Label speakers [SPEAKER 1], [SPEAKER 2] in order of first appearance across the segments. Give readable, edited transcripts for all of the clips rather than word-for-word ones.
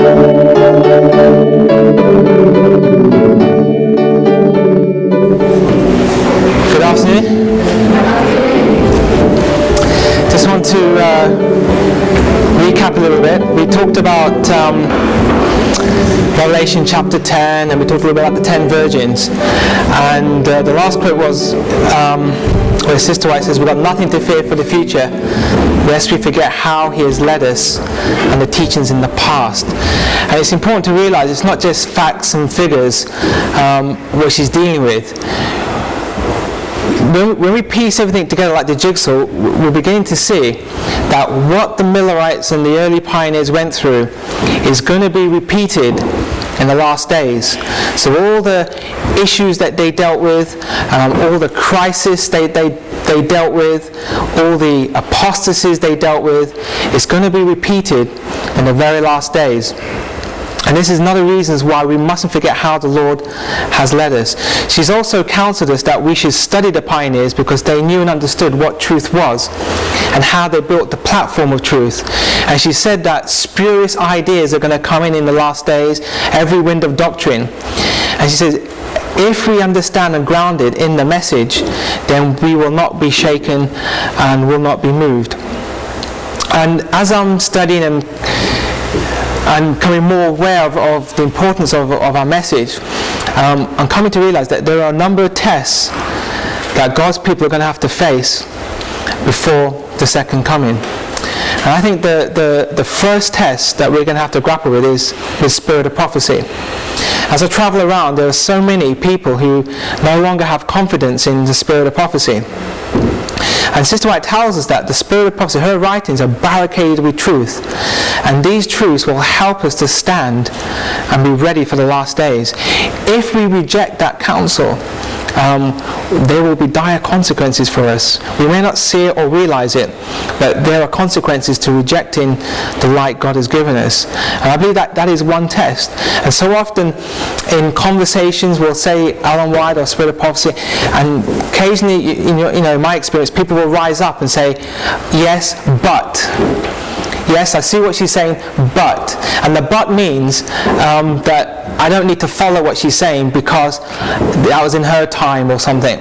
[SPEAKER 1] Good afternoon. Just want to recap a little bit. We talked about Revelation chapter 10, and we talked a little bit about the 10 virgins. And the last quote was where Sister White says, "We've got nothing to fear for the future, lest we forget how He has led us and the teachings in the past." And it's important to realize it's not just facts and figures what she's dealing with. When we piece everything together like the jigsaw, we're beginning to see that what the Millerites and the early pioneers went through is going to be repeated in the last days. So all the issues that they dealt with, all the crisis they dealt with, all the apostasies they dealt with, is going to be repeated in the very last days. And this is another reason why we mustn't forget how the Lord has led us. She's also counseled us that we should study the pioneers because they knew and understood what truth was and how they built the platform of truth. And she said that spurious ideas are going to come in the last days, every wind of doctrine. And she says, if we understand and grounded in the message, then we will not be shaken and will not be moved. And as I'm studying and becoming more aware of the importance of our message, I'm coming to realize that there are a number of tests that God's people are going to have to face before the second coming. And I think the first test that we're going to have to grapple with is the spirit of prophecy. As I travel around, there are so many people who no longer have confidence in the spirit of prophecy. And Sister White tells us that the spirit of prophecy, her writings are barricaded with truth. And these truths will help us to stand and be ready for the last days. If we reject that counsel, there will be dire consequences for us. We may not see it or realize it, but there are consequences to rejecting the light God has given us. And I believe that is one test. And so often in conversations we'll say Ellen White or spirit of prophecy, and occasionally in my experience people will rise up and say, yes, but. Yes, I see what she's saying, but. And the but means that I don't need to follow what she's saying because that was in her time or something.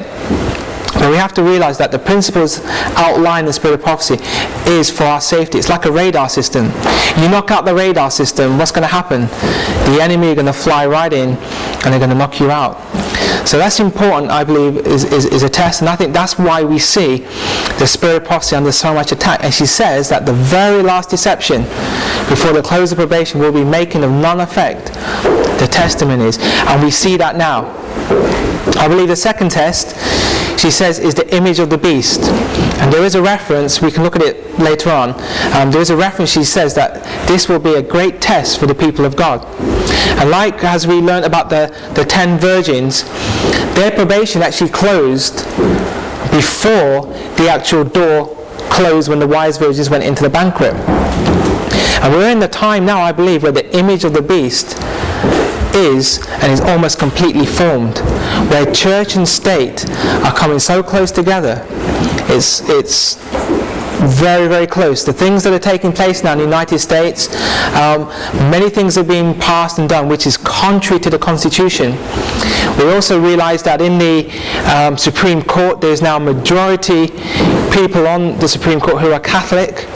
[SPEAKER 1] But we have to realize that the principles outlined in the spirit of prophecy is for our safety. It's like a radar system. You knock out the radar system, what's going to happen? The enemy are going to fly right in and they're going to knock you out. So that's important, I believe, is a test. And I think that's why we see the spirit of prophecy under so much attack. And she says that the very last deception before the close of probation will be making of none effect the testimonies. And we see that now. I believe the second test, she says, is the image of the beast. And there is a reference, we can look at it later on, there is a reference, she says, that this will be a great test for the people of God. And like as we learned about the 10 virgins, their probation actually closed before the actual door closed when the wise virgins went into the banquet. And we're in the time now, I believe, where the image of the beast is almost completely formed, where church and state are coming so close together. It's very, very close. The things that are taking place now in the United States, many things are being passed and done which is contrary to the Constitution. We also realize that in the Supreme Court there's now majority people on the Supreme Court who are Catholic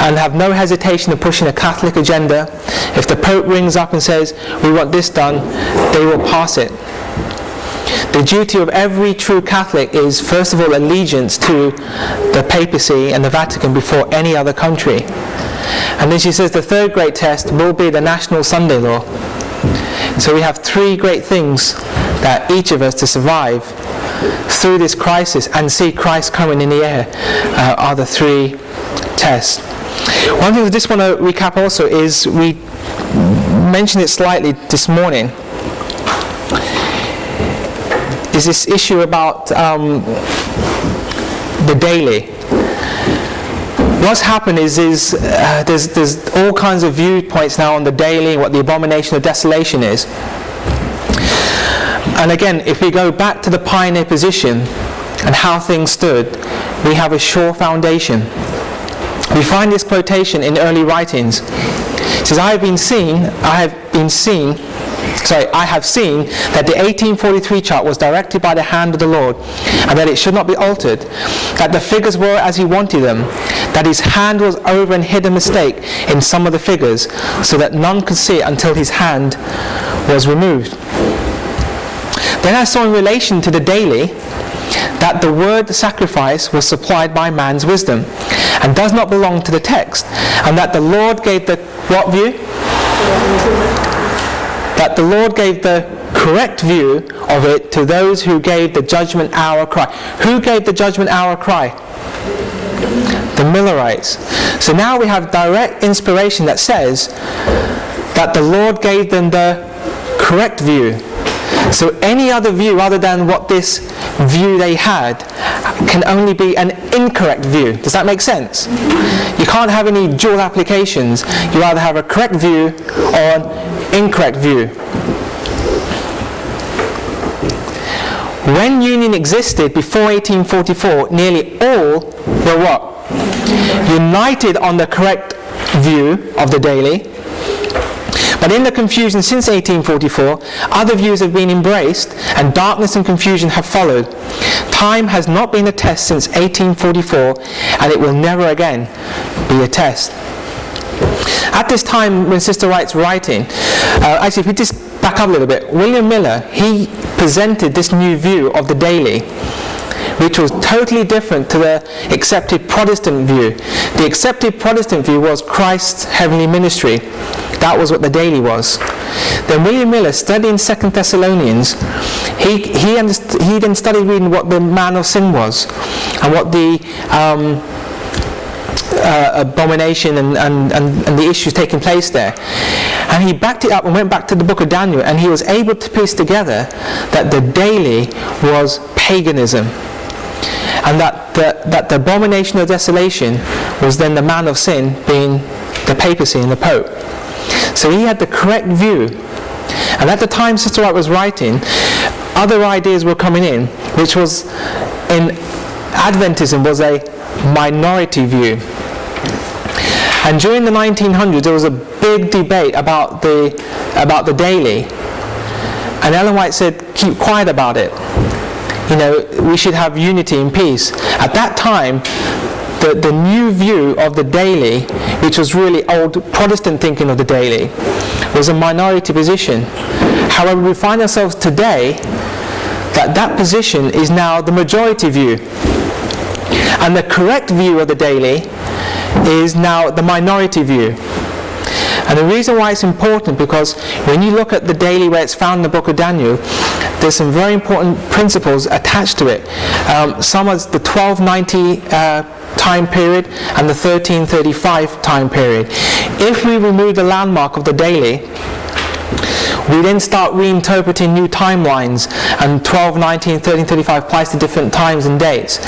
[SPEAKER 1] and have no hesitation of pushing a Catholic agenda. If the Pope rings up and says, we want this done, they will pass it. The duty of every true Catholic is, first of all, allegiance to the papacy and the Vatican before any other country. And then she says the third great test will be the national Sunday law. So we have three great things that each of us to survive through this crisis and see Christ coming in the air are the three tests. One thing I just want to recap also is, we mentioned it slightly this morning, is this issue about the daily. What's happened is there's all kinds of viewpoints now on the daily, what the abomination of desolation is. And again, if we go back to the pioneer position and how things stood, we have a sure foundation. We find this quotation in early writings He says, I have seen that the 1843 chart was directed by the hand of the Lord, and that it should not be altered, that the figures were as he wanted them, that his hand was over and hid a mistake in some of the figures, so that none could see it until his hand was removed. Then I saw in relation to the daily that the word sacrifice was supplied by man's wisdom and does not belong to the text, and that the Lord gave the what view? That the Lord gave the correct view of it to those who gave the judgment hour cry. Who gave the judgment hour cry? The Millerites. So now we have direct inspiration that says that the Lord gave them the correct view. So any other view other than what this view they had can only be an incorrect view. Does that make sense? You can't have any dual applications. You either have a correct view or an incorrect view. When union existed before 1844, nearly all were what? United on the correct view of the daily. But in the confusion since 1844, other views have been embraced, and darkness and confusion have followed. Time has not been a test since 1844, and it will never again be a test. At this time when Sister Wright's writing, actually if we just back up a little bit, William Miller, he presented this new view of the daily, which was totally different to the accepted Protestant view. The accepted Protestant view was Christ's heavenly ministry. That was what the daily was. Then William Miller, studying 2 Thessalonians, he then started reading what the man of sin was, and what the abomination and the issues taking place there. And he backed it up and went back to the book of Daniel, and he was able to piece together that the daily was paganism, and that the abomination of desolation was then the man of sin, being the papacy and the Pope. So he had the correct view. And at the time Sister Wright was writing, other ideas were coming in, which was, in Adventism, was a minority view. And during the 1900s there was a big debate about the daily. And Ellen White said, keep quiet about it. You know, we should have unity and peace. At that time, the new view of the daily, which was really old Protestant thinking of the daily, was a minority position. However, we find ourselves today that position is now the majority view. And the correct view of the daily is now the minority view. And the reason why it's important, because when you look at the daily where it's found in the book of Daniel, there's some very important principles attached to it. Some are the 1290 time period and the 1335 time period. If we remove the landmark of the daily, we then start reinterpreting new timelines, and 1290 and 1335 applies to different times and dates.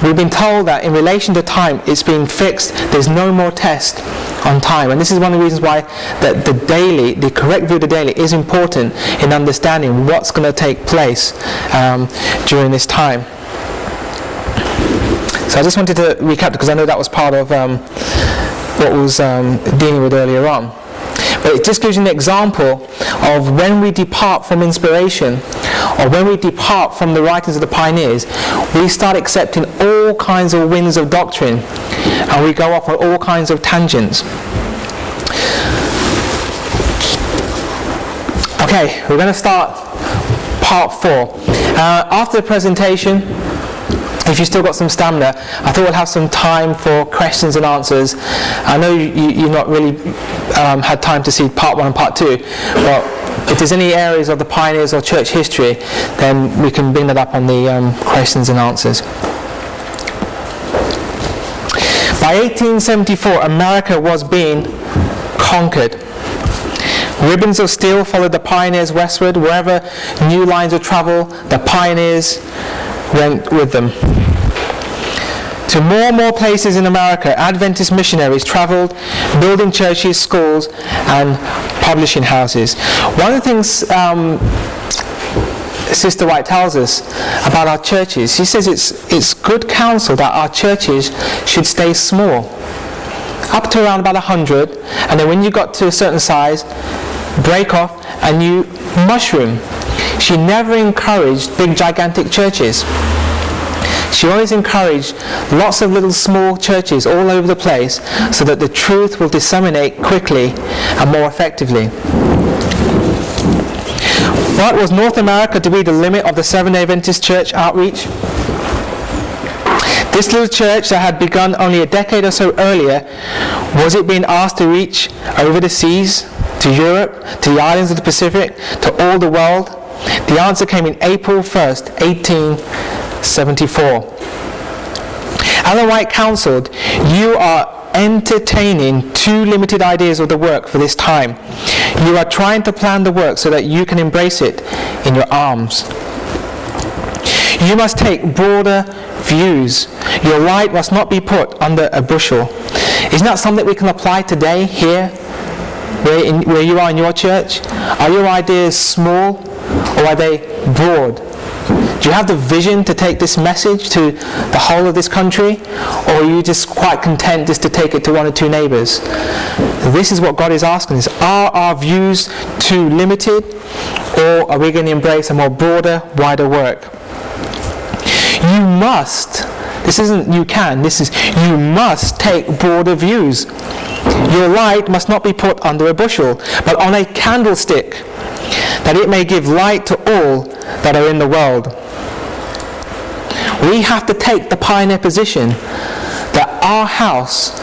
[SPEAKER 1] We've been told that in relation to time, it's been fixed. There's no more test on time. And this is one of the reasons why the correct view of the daily is important in understanding what's going to take place during this time. So I just wanted to recap, because I know that was part of what was dealing with earlier on. But it just gives you an example of when we depart from inspiration, or when we depart from the writings of the pioneers, we start accepting all kinds of winds of doctrine, and we go off on all kinds of tangents. Okay, we're going to start part 4. After the presentation, if you've still got some stamina, I thought we'll have some time for questions and answers. I know you've not really had time to see part 1 and part 2, but if there's any areas of the pioneers or church history, then we can bring that up on the questions and answers. By 1874, America was being conquered. Ribbons of steel followed the pioneers westward. Wherever new lines of travel, the pioneers went with them. To more and more places in America, Adventist missionaries traveled, building churches, schools, and publishing houses. One of the things Sister White tells us about our churches, she says it's good counsel that our churches should stay small. up to around about 100, and then when you got to a certain size, break off and you mushroom. She never encouraged big gigantic churches. She always encouraged lots of little small churches all over the place so that the truth will disseminate quickly and more effectively. But was North America to be the limit of the Seventh-day Adventist church outreach? This little church that had begun only a decade or so earlier, was it being asked to reach over the seas, to Europe, to the islands of the Pacific, to all the world? The answer came in April 1st, 1874. Ellen White counseled, "You are entertaining too limited ideas of the work for this time. You are trying to plan the work so that you can embrace it in your arms. You must take broader views. Your light must not be put under a bushel." Isn't that something we can apply today here, where you are in your church? Are your ideas small or are they broad? Do you have the vision to take this message to the whole of this country, or are you just quite content just to take it to one or two neighbors? This is what God is asking us. Are our views too limited, or are we going to embrace a more broader, wider work? You must, this isn't you can, this is you must take broader views. Your light must not be put under a bushel, but on a candlestick, that it may give light to all that are in the world. We have to take the pioneer position that our house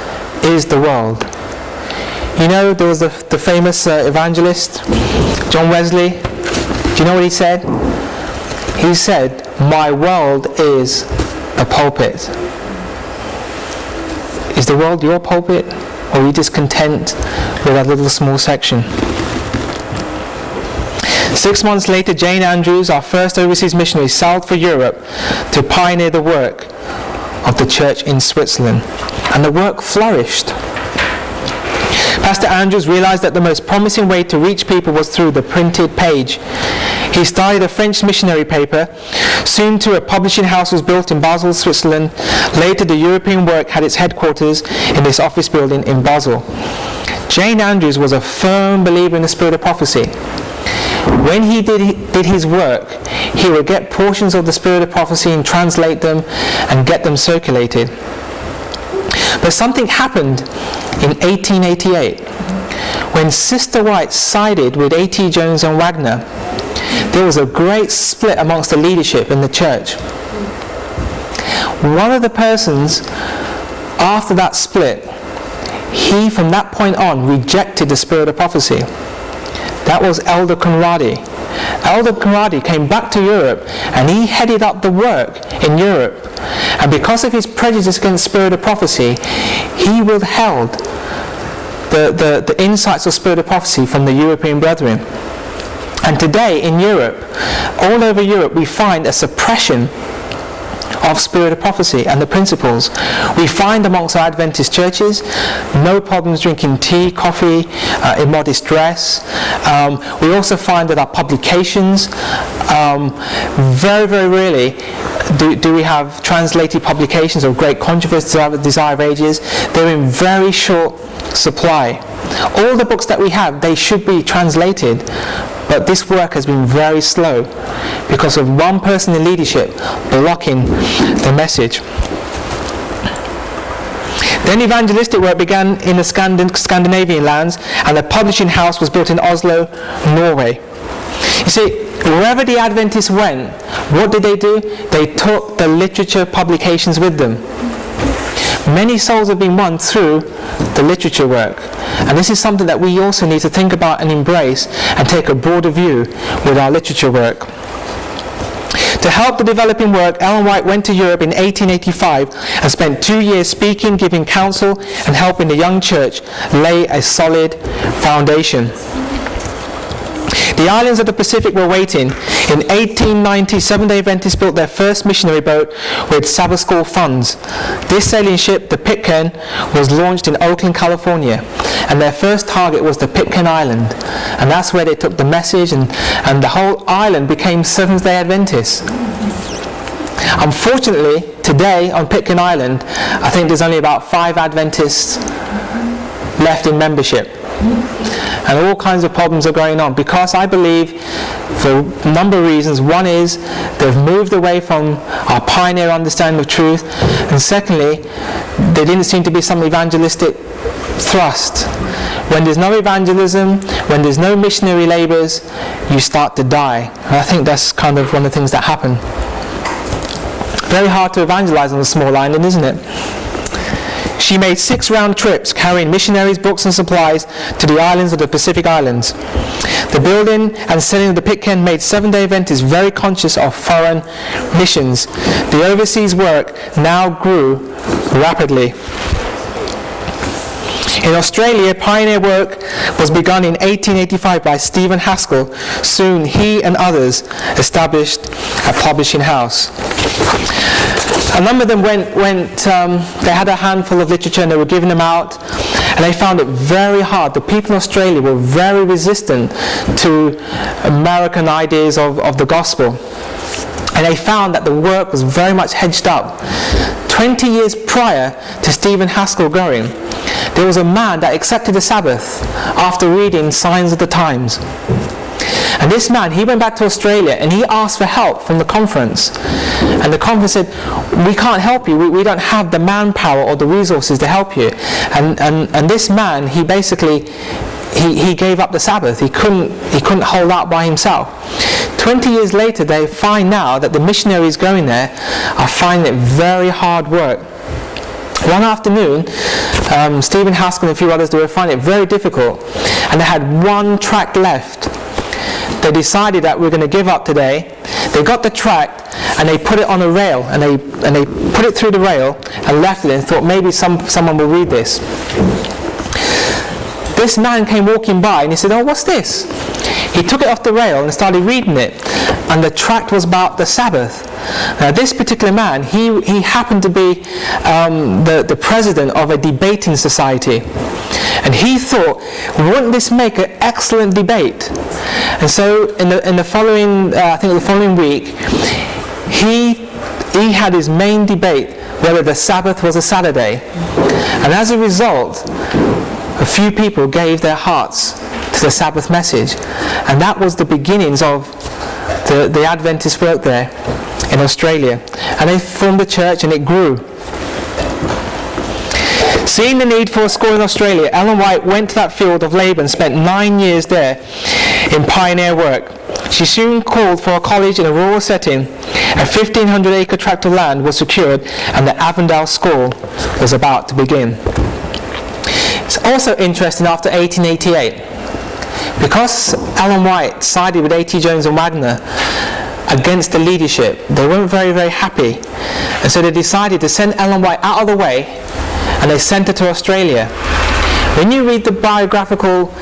[SPEAKER 1] is the world. You know, there was the famous evangelist, John Wesley. Do you know what he said? He said, "My world is a pulpit." Is the world your pulpit, or are you just content with that little small section? 6 months later, Jane Andrews, our first overseas missionary, sailed for Europe to pioneer the work of the church in Switzerland, and the work flourished. Pastor Andrews realized that the most promising way to reach people was through the printed page. He started a French missionary paper. Soon a publishing house was built in Basel, Switzerland. Later, the European work had its headquarters in this office building in Basel. Jane Andrews was a firm believer in the spirit of prophecy. When he did his work, he would get portions of the spirit of prophecy and translate them and get them circulated. But something happened in 1888 when Sister White sided with A.T. Jones and Wagner. There was a great split amongst the leadership in the church. One of the persons after that split, he from that point on rejected the spirit of prophecy. That was Elder Conradi. Elder Conradi came back to Europe and he headed up the work in Europe. And because of his prejudice against spirit of prophecy, he withheld the insights of spirit of prophecy from the European brethren. And today in Europe, all over Europe, we find a suppression of spirit of prophecy and the principles. We find amongst our Adventist churches no problems drinking tea, coffee, immodest dress. We also find that our publications, very, very rarely do we have translated publications of great controversy, Desire of Ages. They're in very short supply. All the books that we have, they should be translated, but this work has been very slow because of one person in leadership blocking the message. Then evangelistic work began in the Scandinavian lands, and a publishing house was built in Oslo, Norway. You see, wherever the Adventists went, what did they do? They took the literature publications with them. Many souls have been won through the literature work. And this is something that we also need to think about and embrace and take a broader view with our literature work. To help the developing work, Ellen White went to Europe in 1885 and spent 2 years speaking, giving counsel, and helping the young church lay a solid foundation. The islands of the Pacific were waiting. In 1890, Seventh-day Adventists built their first missionary boat with Sabbath School funds. This sailing ship, the Pitcairn, was launched in Oakland, California, and their first target was the Pitcairn Island, and that's where they took the message, and the whole island became Seventh-day Adventists. Unfortunately, today on Pitcairn Island, I think there's only about 5 Adventists left in membership. And all kinds of problems are going on because I believe, for a number of reasons. One is they've moved away from our pioneer understanding of truth, and secondly, there didn't seem to be some evangelistic thrust. When there's no evangelism, when there's no missionary labours, you start to die. And I think that's kind of one of the things that happen. Very hard to evangelize on a small island, isn't it? She made 6 round trips carrying missionaries, books and supplies to the islands of the Pacific Islands. The building and setting of the Pitcairn made Seventh-day Adventists very conscious of foreign missions. The overseas work now grew rapidly. In Australia, pioneer work was begun in 1885 by Stephen Haskell. Soon he and others established a publishing house. A number of them they had a handful of literature and they were giving them out, and they found it very hard. The people in Australia were very resistant to American ideas of the gospel. And they found that the work was very much hedged up. 20 years prior to Stephen Haskell going, there was a man that accepted the Sabbath after reading Signs of the Times. And this man, he went back to Australia and he asked for help from the conference. And the conference said, we can't help you, we don't have the manpower or the resources to help you. And this man, he basically, he gave up the Sabbath. He couldn't hold out by himself. 20 years later, they find now that the missionaries going there are finding it very hard work. One afternoon, Stephen Haskell and a few others, they were finding it very difficult, and they had 1 tract left. They decided that we're going to give up today. They got the tract and they put it on a rail, and they put it through the rail and left it and thought maybe someone will read this. This man came walking by and he said, "Oh, what's this?" He took it off the rail and started reading it, and the tract was about the Sabbath. Now, this particular man, he happened to be the president of a debating society, and he thought, wouldn't this make an excellent debate? And so in the following, I think the following week, he had his main debate whether the Sabbath was a Saturday, and as a result, a few people gave their hearts to the Sabbath message, and that was the beginnings of the Adventist work there in Australia. And they formed a church and it grew. Seeing the need for a school in Australia, Ellen White went to that field of labour and spent 9 years there in pioneer work. She soon called for a college in a rural setting. A 1,500-acre tract of land was secured and the Avondale School was about to begin. It's also interesting, after 1888, because Ellen White sided with A.T. Jones and Wagner against the leadership, they weren't very, very happy. And so they decided to send Ellen White out of the way, and they sent her to Australia. When you read the biographical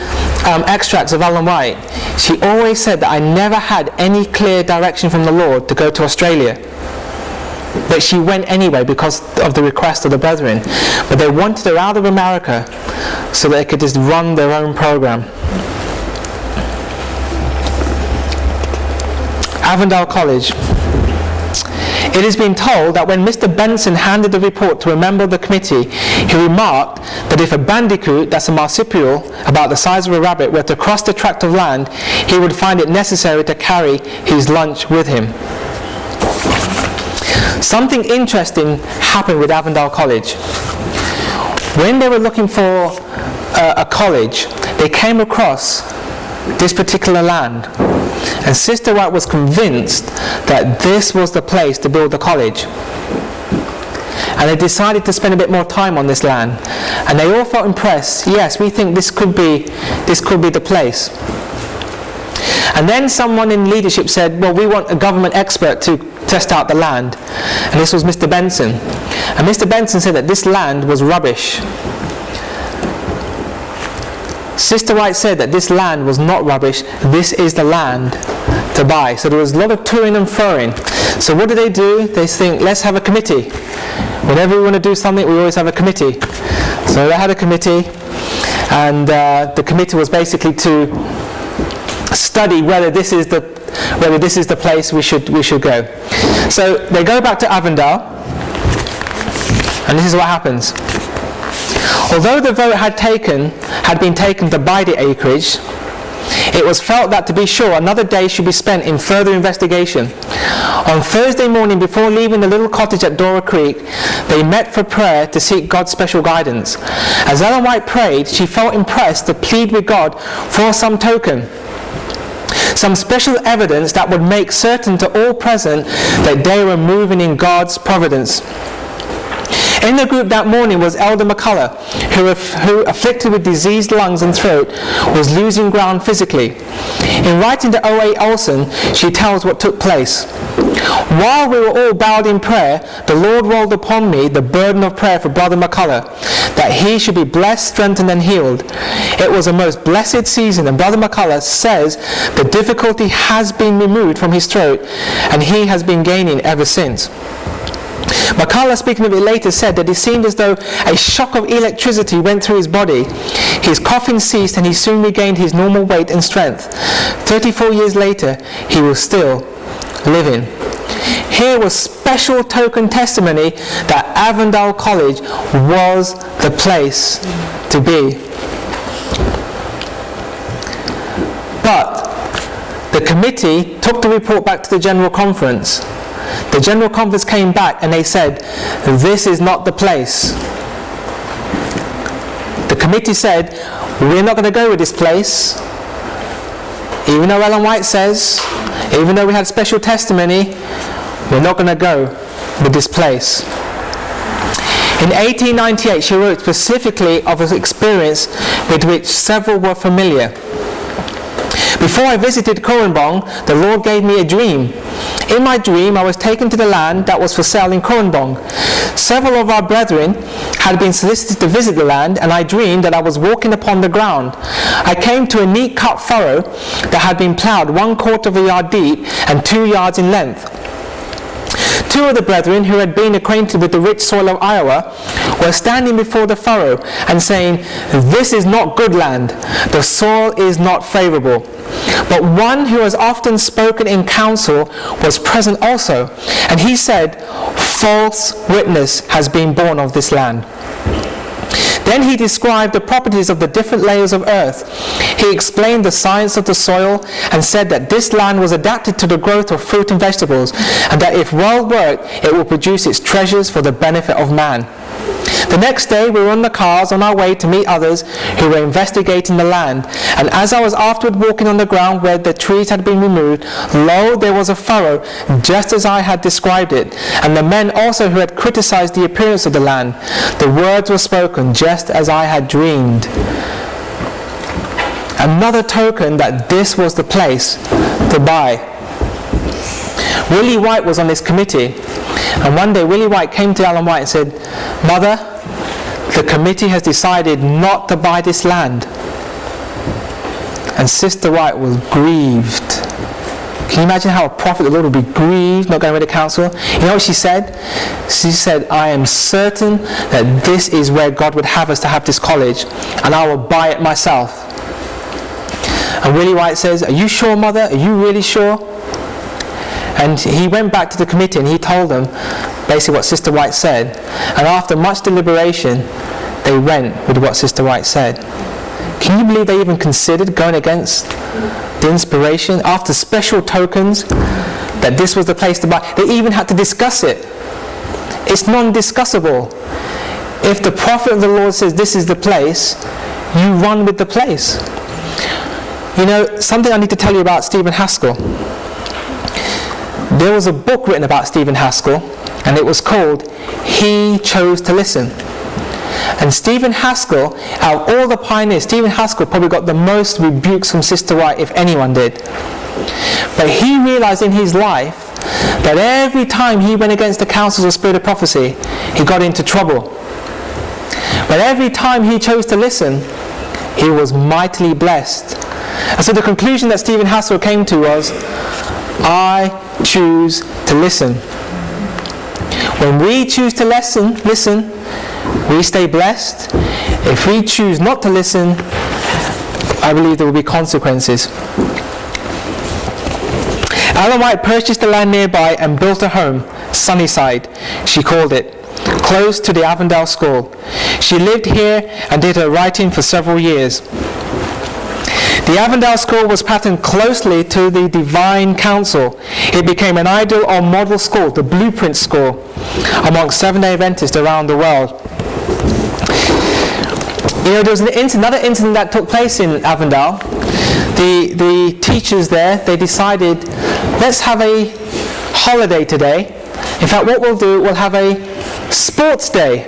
[SPEAKER 1] extracts of Ellen White, she always said that I never had any clear direction from the Lord to go to Australia. But she went anyway because of the request of the brethren. But they wanted her out of America so that they could just run their own program. Avondale College. It has been told that when Mr. Benson handed the report to a member of the committee, he remarked that if a bandicoot, that's a marsupial about the size of a rabbit, were to cross the tract of land, he would find it necessary to carry his lunch with him. Something interesting happened with Avondale College. When they were looking for a college, they came across this particular land. And Sister White was convinced that this was the place to build the college. And they decided to spend a bit more time on this land. And they all felt impressed. Yes, we think this could be the place. And then someone in leadership said, well, we want a government expert to test out the land. And this was Mr. Benson. And Mr. Benson said that this land was rubbish. Sister White said that this land was not rubbish, this is the land to buy. So there was a lot of toing and froing. So what do? They think, let's have a committee. Whenever we want to do something, we always have a committee. So they had a committee, and the committee was basically to study whether this is the place we should go. So they go back to Avondale, and this is what happens. Although the vote had been taken to buy the acreage, it was felt that to be sure another day should be spent in further investigation. On Thursday morning, before leaving the little cottage at Dora Creek, they met for prayer to seek God's special guidance. As Ellen White prayed, she felt impressed to plead with God for some token, some special evidence that would make certain to all present that they were moving in God's providence. In the group that morning was Elder McCullough, who, afflicted with diseased lungs and throat, was losing ground physically. In writing to O.A. Olson, she tells what took place. While we were all bowed in prayer, the Lord rolled upon me the burden of prayer for Brother McCullough, that he should be blessed, strengthened, and healed. It was a most blessed season, and Brother McCullough says the difficulty has been removed from his throat, and he has been gaining ever since. McCullough, speaking of it later, said that it seemed as though a shock of electricity went through his body. His coughing ceased and he soon regained his normal weight and strength. 34 years later, he was still living. Here was special token testimony that Avondale College was the place to be. But the committee took the report back to the General Conference. The General Conference came back and they said, this is not the place. The committee said, we're not going to go with this place. Even though Ellen White says, even though we had special testimony, we're not going to go with this place. In 1898, she wrote specifically of an experience with which several were familiar. Before I visited Korenbong, the Lord gave me a dream. In my dream, I was taken to the land that was for sale in Korenbong. Several of our brethren had been solicited to visit the land, and I dreamed that I was walking upon the ground. I came to a neat cut furrow that had been ploughed 1/4 of a yard deep and 2 yards in length. Two of the brethren who had been acquainted with the rich soil of Iowa were standing before the furrow and saying, this is not good land, the soil is not favorable. But one who has often spoken in council was present also, and he said, false witness has been born of this land. Then he described the properties of the different layers of earth. He explained the science of the soil and said that this land was adapted to the growth of fruit and vegetables, and that if well worked, it will produce its treasures for the benefit of man. The next day we were on the cars on our way to meet others who were investigating the land, and as I was afterward walking on the ground where the trees had been removed, lo, there was a furrow just as I had described it, and the men also who had criticized the appearance of the land. The words were spoken just as I had dreamed. Another token that this was the place to buy. Willie White was on this committee, and one day Willie White came to Ellen White and said, Mother, the committee has decided not to buy this land. And Sister White was grieved. Can you imagine how a prophet of the Lord would be grieved not going with the council? You know what she said? She said, I am certain that this is where God would have us to have this college, and I will buy it myself. And Willie White says, are you sure, Mother? Are you really sure? And he went back to the committee and he told them basically what Sister White said. And after much deliberation, they went with what Sister White said. Can you believe they even considered going against the inspiration after special tokens that this was the place to buy? They even had to discuss it. It's non-discussable. If the prophet of the Lord says this is the place, you run with the place. You know, something I need to tell you about Stephen Haskell. There was a book written about Stephen Haskell, and it was called He Chose to Listen. And Stephen Haskell, out of all the pioneers, Stephen Haskell probably got the most rebukes from Sister White, if anyone did. But he realized in his life that every time he went against the counsels of spirit of prophecy, he got into trouble. But every time he chose to listen, he was mightily blessed. And so the conclusion that Stephen Haskell came to was, I choose to listen. When we choose to listen, we stay blessed. If we choose not to listen, I believe there will be consequences. Ellen White purchased the land nearby and built a home, Sunnyside, she called it, close to the Avondale School. She lived here and did her writing for several years. The Avondale School was patterned closely to the Divine Counsel. It became an ideal or model school, the blueprint school, among Seventh-day Adventists around the world. There was another incident that took place in Avondale. The teachers there, they decided, let's have a holiday today. In fact, what we'll do, we'll have a sports day.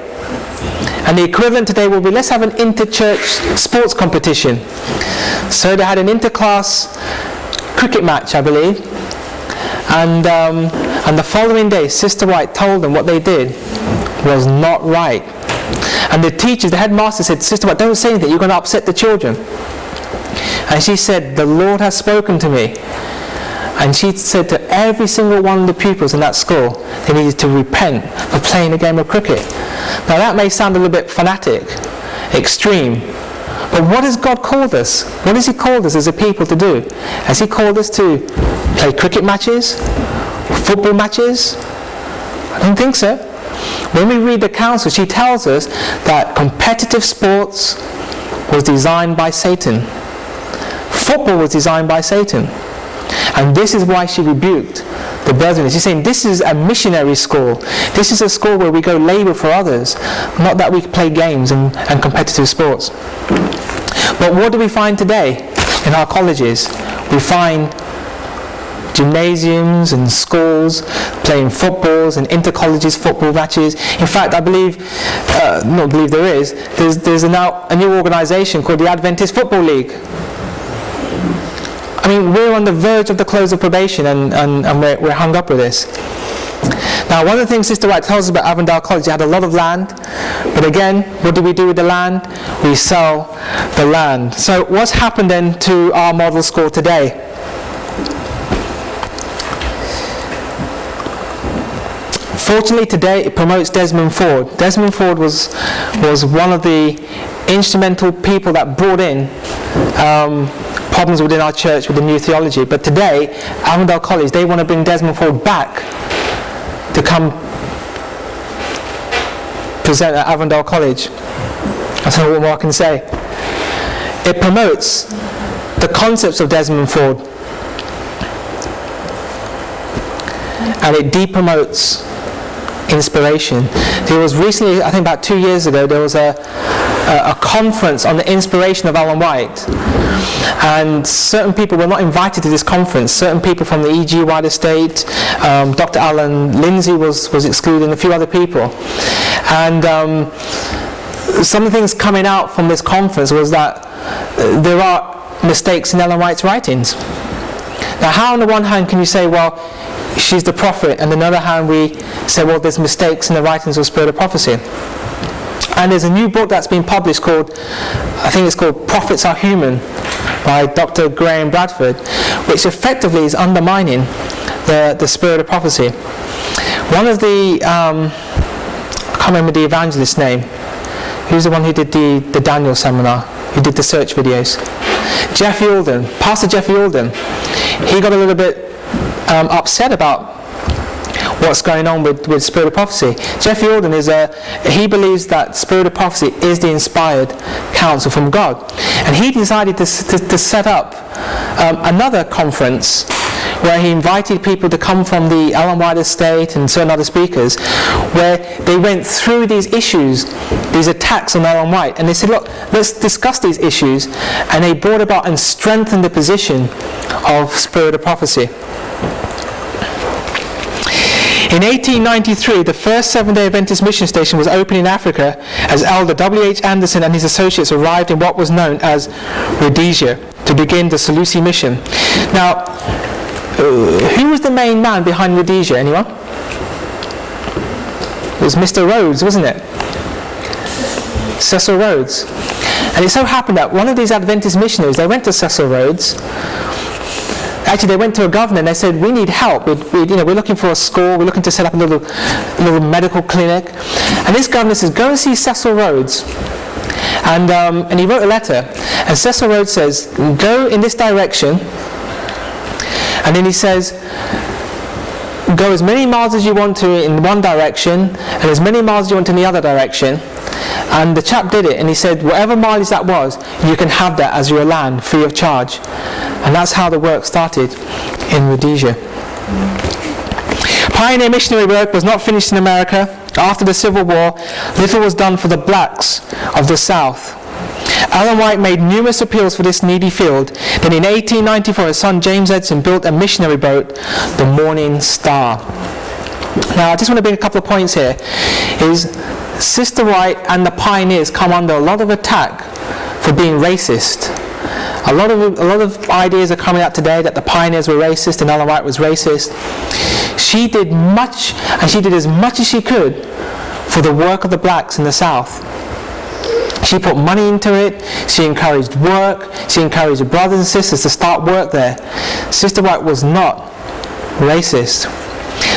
[SPEAKER 1] And the equivalent today will be, let's have an inter-church sports competition. So they had an inter-class cricket match, I believe. And the following day, Sister White told them what they did was not right. And the teachers, the headmaster said, Sister White, don't say anything, you're going to upset the children. And she said, the Lord has spoken to me. And she said to every single one of the pupils in that school, they needed to repent for playing a game of cricket. Now that may sound a little bit fanatic, extreme, but what has God called us? What has He called us as a people to do? Has He called us to play cricket matches? Football matches? I don't think so. When we read the counsel, she tells us that competitive sports was designed by Satan. Football was designed by Satan. And this is why she rebuked the brethren. She's saying this is a missionary school. This is a school where we go labor for others, not that we play games and competitive sports. But what do we find today in our colleges? We find gymnasiums and schools playing footballs and inter-colleges football matches. In fact, I believe, there's now a new organisation called the Adventist Football League. I mean, we're on the verge of the close of probation and we're hung up with this. Now, one of the things Sister White tells us about Avondale College, they had a lot of land, but again, what do we do with the land? We sell the land. So what's happened then to our model school today? Fortunately today it promotes Desmond Ford. Desmond Ford was one of the instrumental people that brought in problems within our church with the new theology. But today, Avondale College, they want to bring Desmond Ford back to come present at Avondale College. I don't know what more I can say. It promotes the concepts of Desmond Ford, and it de-promotes inspiration. There was recently, I think about 2 years ago, there was a conference on the inspiration of Ellen White, and certain people were not invited to this conference. Certain people from the E.G. White estate, Dr. Alan Lindsay was excluded, and a few other people. And some of the things coming out from this conference was that there are mistakes in Ellen White's writings. Now, how on the one hand can you say, well, she's the prophet, and on the other hand we say, well, there's mistakes in the writings of Spirit of Prophecy? And there's a new book that's been published called, I think it's called Prophets Are Human, by Dr. Graham Bradford, which effectively is undermining the Spirit of Prophecy. One of the, I can't remember the evangelist's name, who's the one who did the Daniel seminar, who did the search videos? Jeff Yulden, Pastor Jeff Yulden, he got a little bit upset about what's going on with Spirit of Prophecy. Jeff Yulden he believes that Spirit of Prophecy is the inspired counsel from God, and he decided to set up another conference where he invited people to come from the Ellen White estate and certain other speakers, where they went through these issues, these attacks on Ellen White, and they said, look, let's discuss these issues, and they brought about and strengthened the position of Spirit of Prophecy. In 1893, the first Seventh-day Adventist mission station was opened in Africa as Elder W.H. Anderson and his associates arrived in what was known as Rhodesia to begin the Salusi mission. Now, who was the main man behind Rhodesia? Anyone? It was Mr. Rhodes, wasn't it? Cecil Rhodes. And it so happened that one of these Adventist missionaries, they went to Cecil Rhodes. Actually, they went to a governor and they said, we need help. We're looking for a school. We're looking to set up a little medical clinic. And this governor says, go and see Cecil Rhodes. And he wrote a letter. And Cecil Rhodes says, go in this direction. And then he says, go as many miles as you want to in one direction and as many miles as you want in the other direction. And the chap did it, and he said, whatever mileage that was, you can have that as your land, free of charge. And that's how the work started in Rhodesia. Pioneer missionary work was not finished in America. After the Civil War, little was done for the blacks of the South. Ellen White made numerous appeals for this needy field. Then in 1894, his son James Edson built a missionary boat, the Morning Star. Now, I just want to bring a couple of points here. Sister White and the pioneers come under a lot of attack for being racist. A lot of ideas are coming out today that the pioneers were racist and Ellen White was racist. She did much, and she did as much as she could for the work of the blacks in the South. She put money into it. She encouraged work. She encouraged her brothers and sisters to start work there. Sister White was not racist.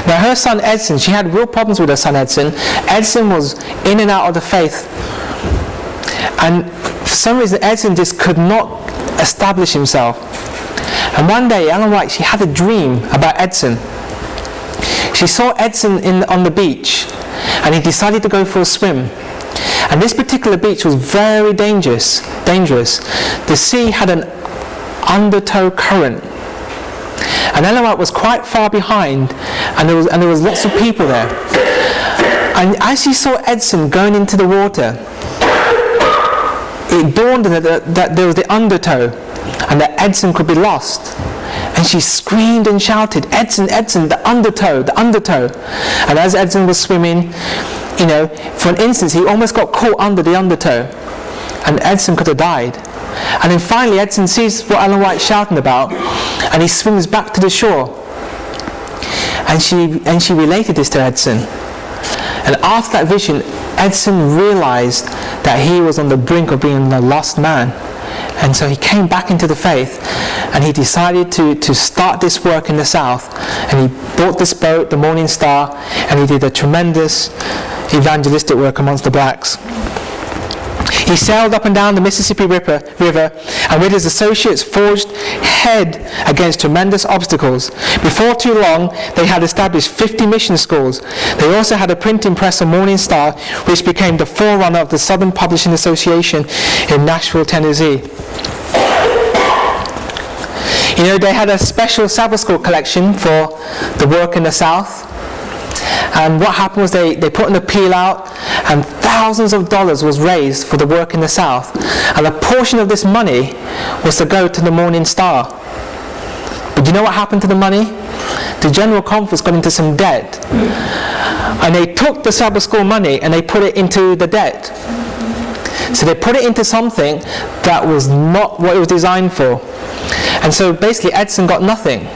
[SPEAKER 1] Now her son Edson, she had real problems with her son Edson. Edson was in and out of the faith. And for some reason Edson just could not establish himself. And one day Ellen White, she had a dream about Edson. She saw Edson on the beach, and he decided to go for a swim. And this particular beach was very dangerous. The sea had an undertow current. And Ellen White was quite far behind, and there was lots of people there. And as she saw Edson going into the water, it dawned on her that there was the undertow, and that Edson could be lost. And she screamed and shouted, "Edson, Edson, the undertow, the undertow." And as Edson was swimming, for an instant he almost got caught under the undertow, and Edson could have died. And then finally Edson sees what Ellen White's shouting about, and he swims back to the shore. And she related this to Edson. And after that vision, Edson realized that he was on the brink of being a lost man. And so he came back into the faith, and he decided to start this work in the South. And he bought this boat, the Morning Star, and he did a tremendous evangelistic work amongst the blacks. He sailed up and down the Mississippi River, and with his associates forged ahead against tremendous obstacles. Before too long, they had established 50 mission schools. They also had a printing press, a Morning Star, which became the forerunner of the Southern Publishing Association in Nashville, Tennessee. They had a special Sabbath school collection for the work in the South. And what happened was they put an appeal out, and thousands of dollars was raised for the work in the South. And a portion of this money was to go to the Morning Star. But you know what happened to the money? The General Conference got into some debt. And they took the Sabbath school money and they put it into the debt. So they put it into something that was not what it was designed for. And so basically Edson got nothing.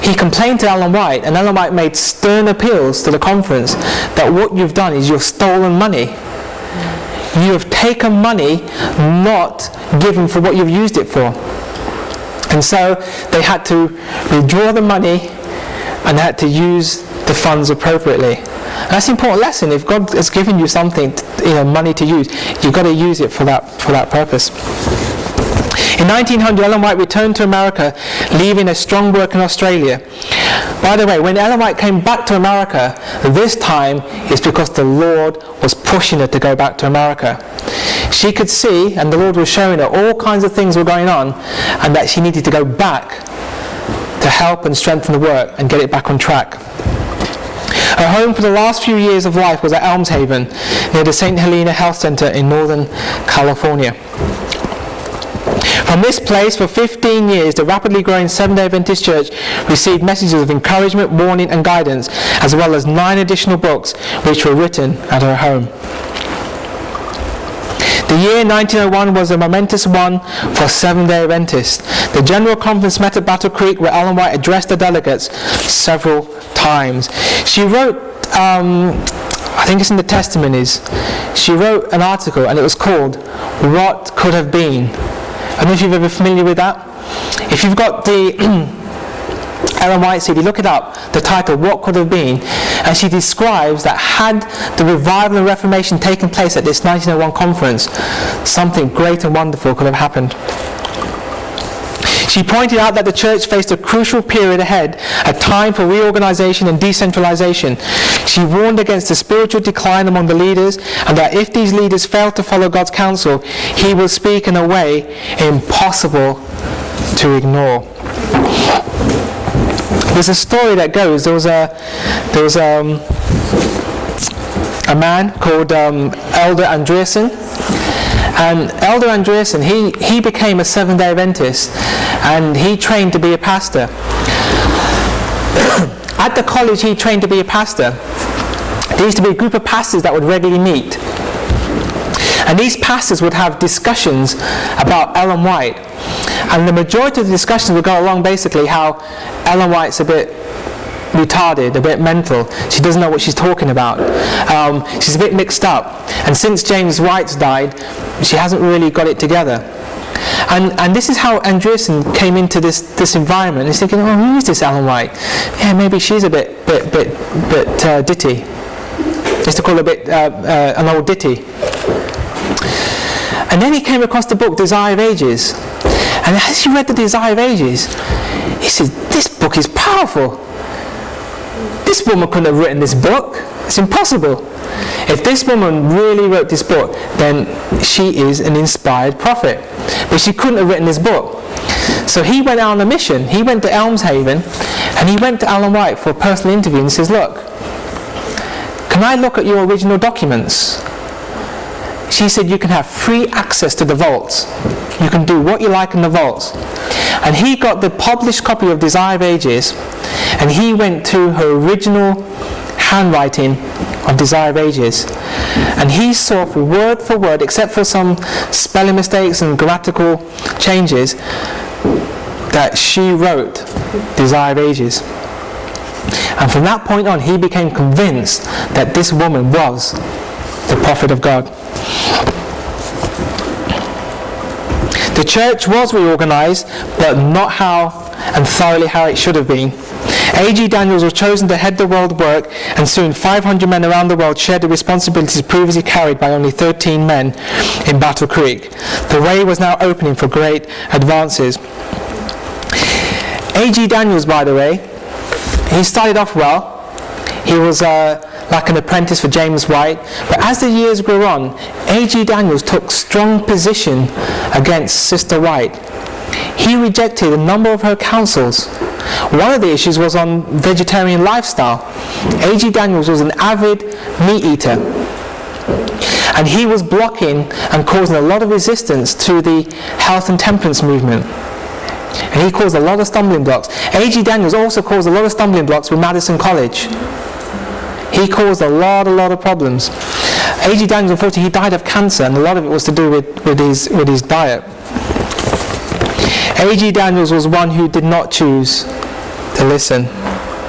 [SPEAKER 1] He complained to Ellen White, and Ellen White made stern appeals to the conference that what you've done is you've stolen money. You have taken money not given for what you've used it for. And so they had to withdraw the money, and they had to use the funds appropriately. And that's an important lesson. If God has given you something, money to use, you've got to use it for that purpose. In 1900, Ellen White returned to America, leaving a strong work in Australia. By the way, when Ellen White came back to America, this time it's because the Lord was pushing her to go back to America. She could see, and the Lord was showing her all kinds of things were going on, and that she needed to go back to help and strengthen the work and get it back on track. Her home for the last few years of life was at Elmshaven, near the St. Helena Health Center in Northern California. From this place, for 15 years, the rapidly growing Seventh-day Adventist Church received messages of encouragement, warning, and guidance, as well as 9 additional books which were written at her home. The year 1901 was a momentous one for Seventh-day Adventists. The General Conference met at Battle Creek, where Ellen White addressed the delegates several times. She wrote, I think it's in the testimonies, she wrote an article, and it was called "What Could Have Been." I don't know if you're ever familiar with that. If you've got the Ellen White seed, you look it up, the title, "What Could Have Been," and she describes that had the revival and reformation taken place at this 1901 conference, something great and wonderful could have happened. She pointed out that the church faced a crucial period ahead, a time for reorganization and decentralization. She warned against the spiritual decline among the leaders, and that if these leaders failed to follow God's counsel, he will speak in a way impossible to ignore. There's a story that goes, there was a man called Elder Andreasen. And Elder Andreasen, he became a Seventh-day Adventist, and he trained to be a pastor. At the college he trained to be a pastor, there used to be a group of pastors that would regularly meet. And these pastors would have discussions about Ellen White. And the majority of the discussions would go along basically how Ellen White's a bit retarded, a bit mental. She doesn't know what she's talking about. She's a bit mixed up. And since James White's died, she hasn't really got it together. And this is how Andreasen came into this environment. He's thinking, oh, who is this Ellen White? Yeah, maybe she's a bit ditty. Used to call her a bit an old ditty. And then he came across the book Desire of Ages. And as he read the Desire of Ages, he said, this book is powerful. This woman couldn't have written this book. It's impossible. If this woman really wrote this book, then she is an inspired prophet. But she couldn't have written this book. So he went out on a mission. He went to Elmshaven, and he went to Ellen White for a personal interview, and he says, look, can I look at your original documents? She said, you can have free access to the vaults. You can do what you like in the vaults. And he got the published copy of Desire of Ages, and he went to her original handwriting of Desire of Ages. And he saw word for word, except for some spelling mistakes and grammatical changes, that she wrote Desire of Ages. And from that point on, he became convinced that this woman was the prophet of God. The church was reorganized, but not how and thoroughly how it should have been. A.G. Daniels was chosen to head the world work, and soon 500 men around the world shared the responsibilities previously carried by only 13 men in Battle Creek. The way was now opening for great advances. A.G. Daniels, by the way, he started off well. He was like an apprentice for James White, but as the years grew on, A.G. Daniels took strong position against Sister White. He rejected a number of her counsels. One of the issues was on vegetarian lifestyle. A.G. Daniels was an avid meat eater, and he was blocking and causing a lot of resistance to the health and temperance movement. And he caused a lot of stumbling blocks. A.G. Daniels also caused a lot of stumbling blocks with Madison College. He caused a lot of problems. A.G. Daniels, unfortunately, he died of cancer, and a lot of it was to do with his diet. A.G. Daniels was one who did not choose to listen,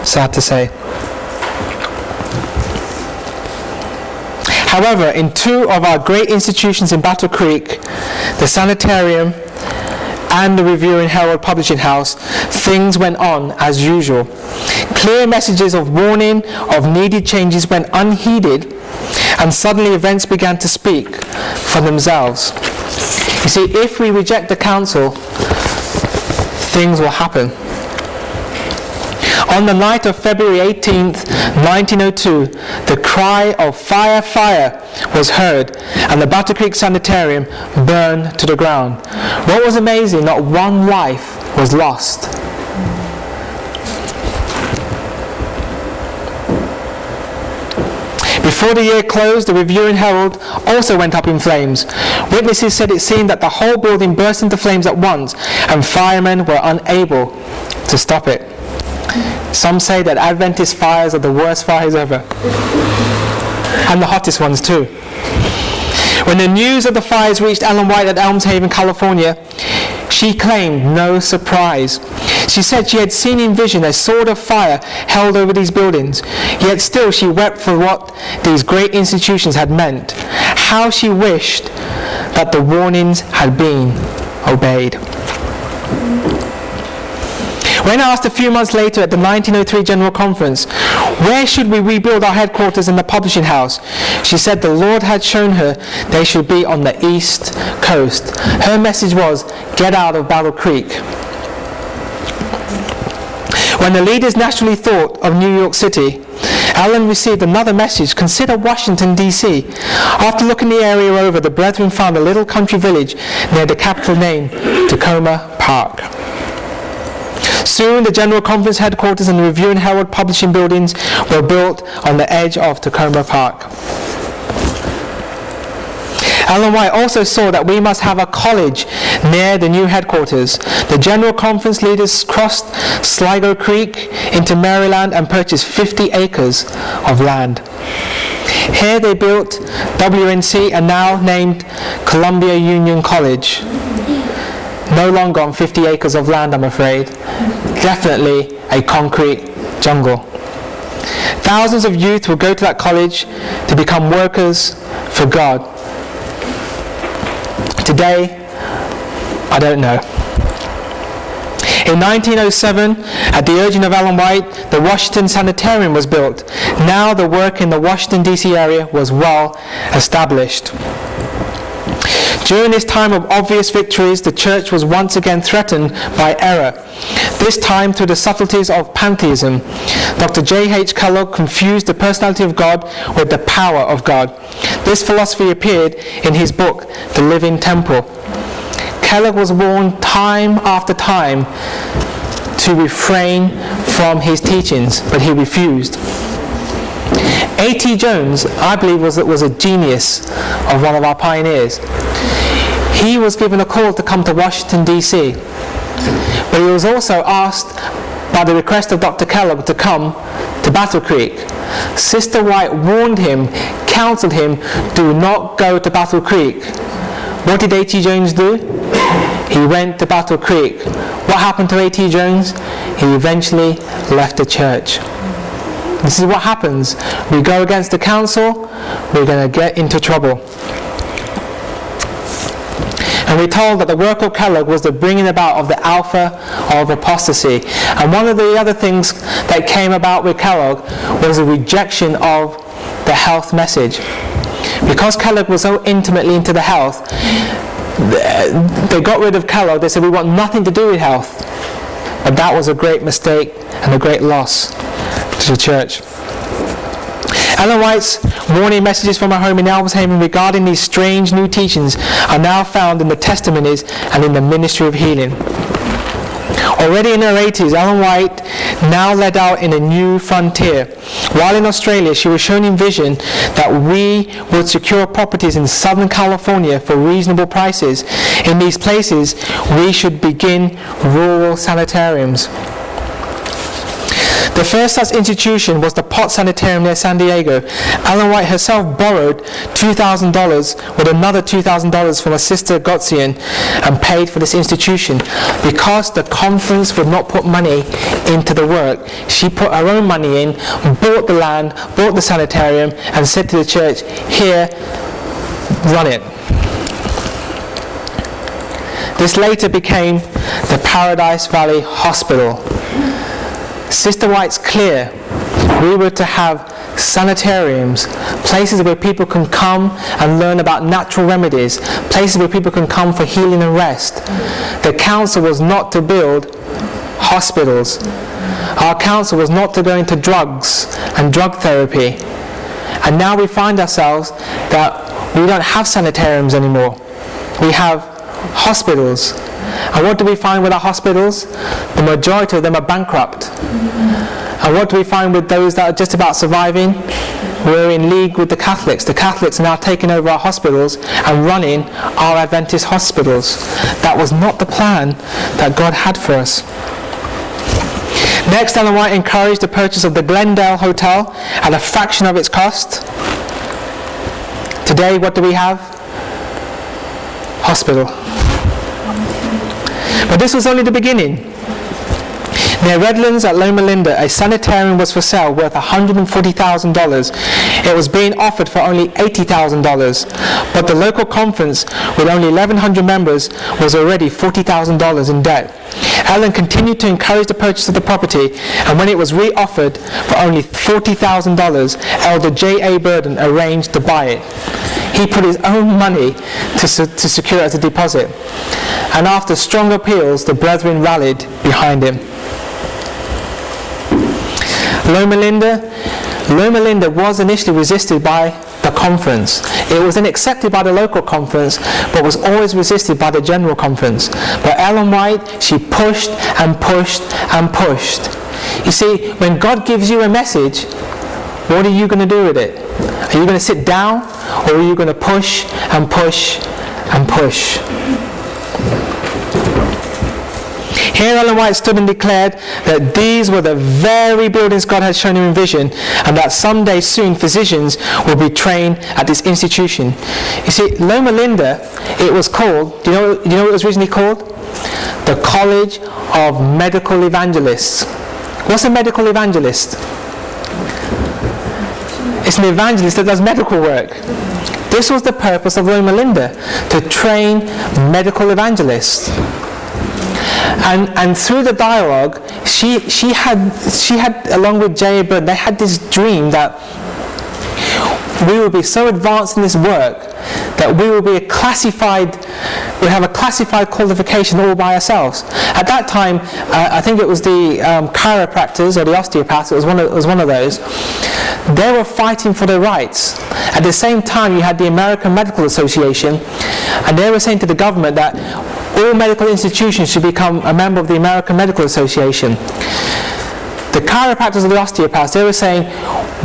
[SPEAKER 1] sad to say. However, in two of our great institutions in Battle Creek, the Sanitarium and the Review and Herald Publishing House, things went on as usual. Clear messages of warning of needed changes went unheeded, and suddenly events began to speak for themselves. You see, if we reject the counsel, things will happen. On the night of February 18th, 1902, the cry of "Fire, fire" was heard, and the Battle Creek Sanitarium burned to the ground. What was amazing, not one life was lost. Before the year closed, the Review and Herald also went up in flames. Witnesses said it seemed that the whole building burst into flames at once, and firemen were unable to stop it. Some say that Adventist fires are the worst fires ever, and the hottest ones too. When the news of the fires reached Ellen White at Elmshaven, California, she claimed no surprise. She said she had seen in vision a sword of fire held over these buildings, yet still she wept for what these great institutions had meant. How she wished that the warnings had been obeyed. When asked a few months later at the 1903 General Conference, where should we rebuild our headquarters in the publishing house, she said the Lord had shown her they should be on the East Coast. Her message was, get out of Battle Creek. When the leaders naturally thought of New York City, Allen received another message: consider Washington, D.C. After looking the area over, the brethren found a little country village near the capital named Tacoma Park. Soon the General Conference headquarters and the Review and Herald publishing buildings were built on the edge of Tacoma Park. Ellen White also saw that we must have a college near the new headquarters. The General Conference leaders crossed Sligo Creek into Maryland and purchased 50 acres of land. Here they built WNC, and now named Columbia Union College. No longer on 50 acres of land, I'm afraid. Definitely a concrete jungle. Thousands of youth will go to that college to become workers for God. Today, I don't know. In 1907, at the urging of Ellen White, the Washington Sanitarium was built. Now the work in the Washington, D.C. area was well established. During this time of obvious victories, the church was once again threatened by error, this time through the subtleties of pantheism. Dr. J.H. Kellogg confused the personality of God with the power of God. This philosophy appeared in his book, The Living Temple. Kellogg was warned time after time to refrain from his teachings, but he refused. A.T. Jones, I believe, was a genius of one of our pioneers. He was given a call to come to Washington, D.C., but he was also asked by the request of Dr. Kellogg to come to Battle Creek. Sister White warned him, counseled him, do not go to Battle Creek. What did A.T. Jones do? He went to Battle Creek. What happened to A.T. Jones? He eventually left the church. This is what happens. We go against the council, we're going to get into trouble. And we're told that the work of Kellogg was the bringing about of the alpha of apostasy. And one of the other things that came about with Kellogg was a rejection of the health message. Because Kellogg was so intimately into the health, they got rid of Kellogg. They said, we want nothing to do with health. But that was a great mistake and a great loss to the church. Ellen White's warning messages from her home in Albershaven regarding these strange new teachings are now found in the testimonies and in the ministry of healing. Already in her 80s, Ellen White now led out in a new frontier. While in Australia, she was shown in vision that we would secure properties in Southern California for reasonable prices. In these places, we should begin rural sanitariums. The first such institution was the Pot Sanitarium near San Diego. Ellen White herself borrowed $2,000 with another $2,000 from her sister Gotzian and paid for this institution. Because the conference would not put money into the work, she put her own money in, bought the land, bought the sanitarium, and said to the church, here, run it. This later became the Paradise Valley Hospital. Sister White's clear. We were to have sanitariums, places where people can come and learn about natural remedies, places where people can come for healing and rest. The council was not to build hospitals. Our council was not to go into drugs and drug therapy. And now we find ourselves that we don't have sanitariums anymore. We have hospitals. And what do we find with our hospitals? The majority of them are bankrupt. And what do we find with those that are just about surviving? We're in league with the Catholics. The Catholics are now taking over our hospitals and running our Adventist hospitals. That was not the plan that God had for us. Next, Ellen White encouraged the purchase of the Glendale Hotel at a fraction of its cost. Today, what do we have? Hospital. But this was only the beginning. Near Redlands at Loma Linda, a sanitarium was for sale worth $140,000. It was being offered for only $80,000, but the local conference, with only 1,100 members, was already $40,000 in debt. Ellen continued to encourage the purchase of the property, and when it was re-offered for only $40,000, Elder J.A. Burden arranged to buy it. He put his own money to secure it as a deposit. And after strong appeals, the brethren rallied behind him. Loma Linda was initially resisted by the conference. It was then accepted by the local conference, but was always resisted by the general conference. But Ellen White, she pushed and pushed and pushed. You see, when God gives you a message, what are you going to do with it? Are you going to sit down, or are you going to push and push and push? Here Ellen White stood and declared that these were the very buildings God had shown him in vision, and that someday soon physicians will be trained at this institution. You see, Loma Linda, it was called, do you know what it was originally called? The College of Medical Evangelists. What's a medical evangelist? It's an evangelist that does medical work. This was the purpose of Loma Linda, to train medical evangelists. And through the dialogue, she had along with J.A. Bird, they had this dream that we will be so advanced in this work that we will be we have a classified qualification all by ourselves. At that time, I think it was the chiropractors or the osteopaths, it was one of those. They were fighting for their rights. At the same time, you had the American Medical Association, and they were saying to the government that all medical institutions should become a member of the American Medical Association. The chiropractors or the osteopaths, they were saying,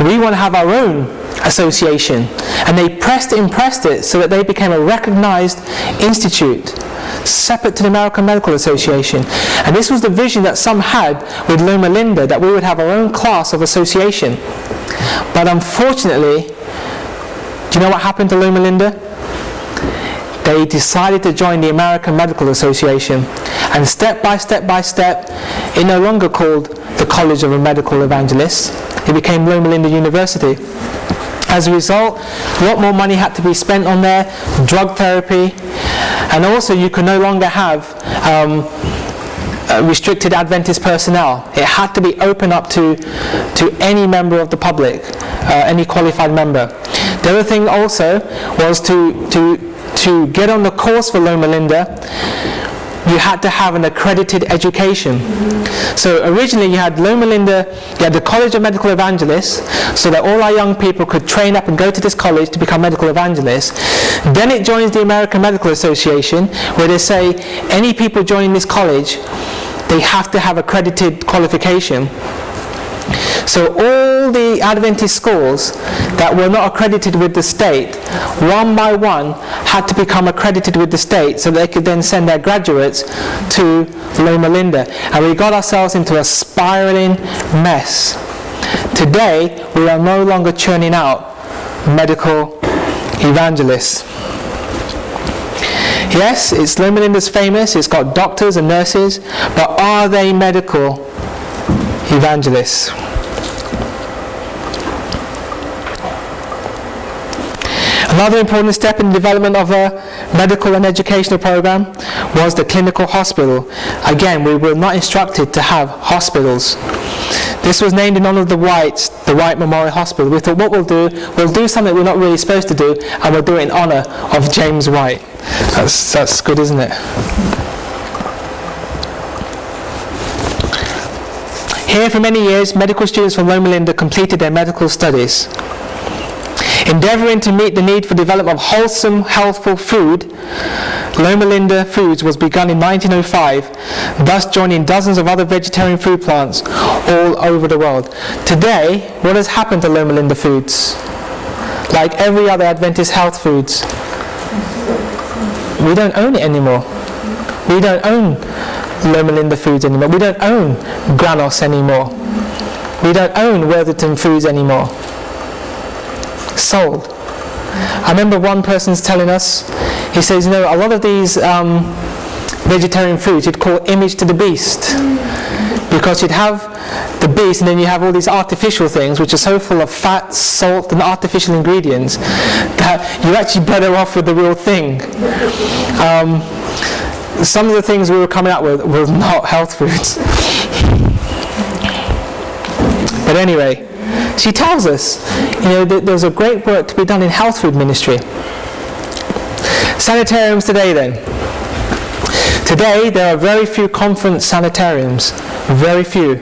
[SPEAKER 1] we want to have our own association. And they pressed it so that they became a recognized institute, separate to the American Medical Association. And this was the vision that some had with Loma Linda, that we would have our own class of association. But unfortunately, do you know what happened to Loma Linda? They decided to join the American Medical Association, and step by step, it no longer called the College of Medical Evangelists. It became Loma Linda University. As a result, a lot more money had to be spent on there, drug therapy, and also you could no longer have restricted Adventist personnel. It had to be open up to any member of the public, any qualified member. The other thing also was to get on the course for Loma Linda, you had to have an accredited education. So originally you had Loma Linda, you had the College of Medical Evangelists, so that all our young people could train up and go to this college to become medical evangelists. Then it joins the American Medical Association, where they say any people joining this college, they have to have accredited qualification. So all the Adventist schools that were not accredited with the state, one by one, had to become accredited with the state so they could then send their graduates to Loma Linda. And we got ourselves into a spiraling mess. Today, we are no longer churning out medical evangelists. Yes, it's Loma Linda's famous, it's got doctors and nurses, but are they medical evangelists? Another important step in the development of a medical and educational program was the clinical hospital. Again, we were not instructed to have hospitals. This was named in honor of the Whites, the White Memorial Hospital. We thought, what we'll do something we're not really supposed to do, and we'll do it in honor of James White. That's good, isn't it? Here for many years, medical students from Loma Linda completed their medical studies. Endeavouring to meet the need for development of wholesome, healthful food, Loma Linda Foods was begun in 1905, thus joining dozens of other vegetarian food plants all over the world. Today, what has happened to Loma Linda Foods? Like every other Adventist health foods, we don't own it anymore. We don't own Loma Linda Foods anymore. We don't own Granos anymore. We don't own Worthington Foods anymore. Sold. I remember one person's telling us, he says, a lot of these vegetarian foods you'd call image to the beast, because you'd have the beast and then you have all these artificial things which are so full of fat, salt and artificial ingredients that you're actually better off with the real thing. Some of the things we were coming up with were not health foods. But anyway, she tells us, there's a great work to be done in health food ministry. Sanitariums today then. Today there are very few conference sanitariums. Very few.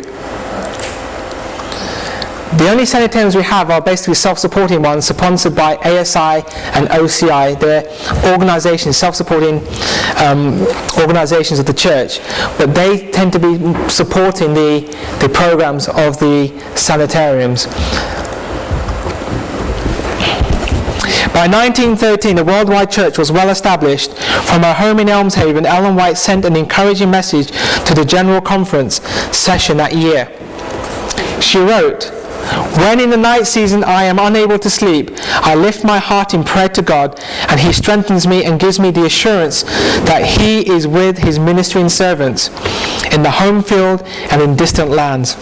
[SPEAKER 1] The only sanitariums we have are basically self-supporting ones sponsored by ASI and OCI. They're organizations, self-supporting organizations of the church, but they tend to be supporting the programs of the sanitariums. By 1913, the worldwide church was well established. From her home in Elmshaven, Ellen White sent an encouraging message to the General Conference session that year. She wrote, "When in the night season I am unable to sleep, I lift my heart in prayer to God, and He strengthens me and gives me the assurance that He is with His ministering servants in the home field and in distant lands.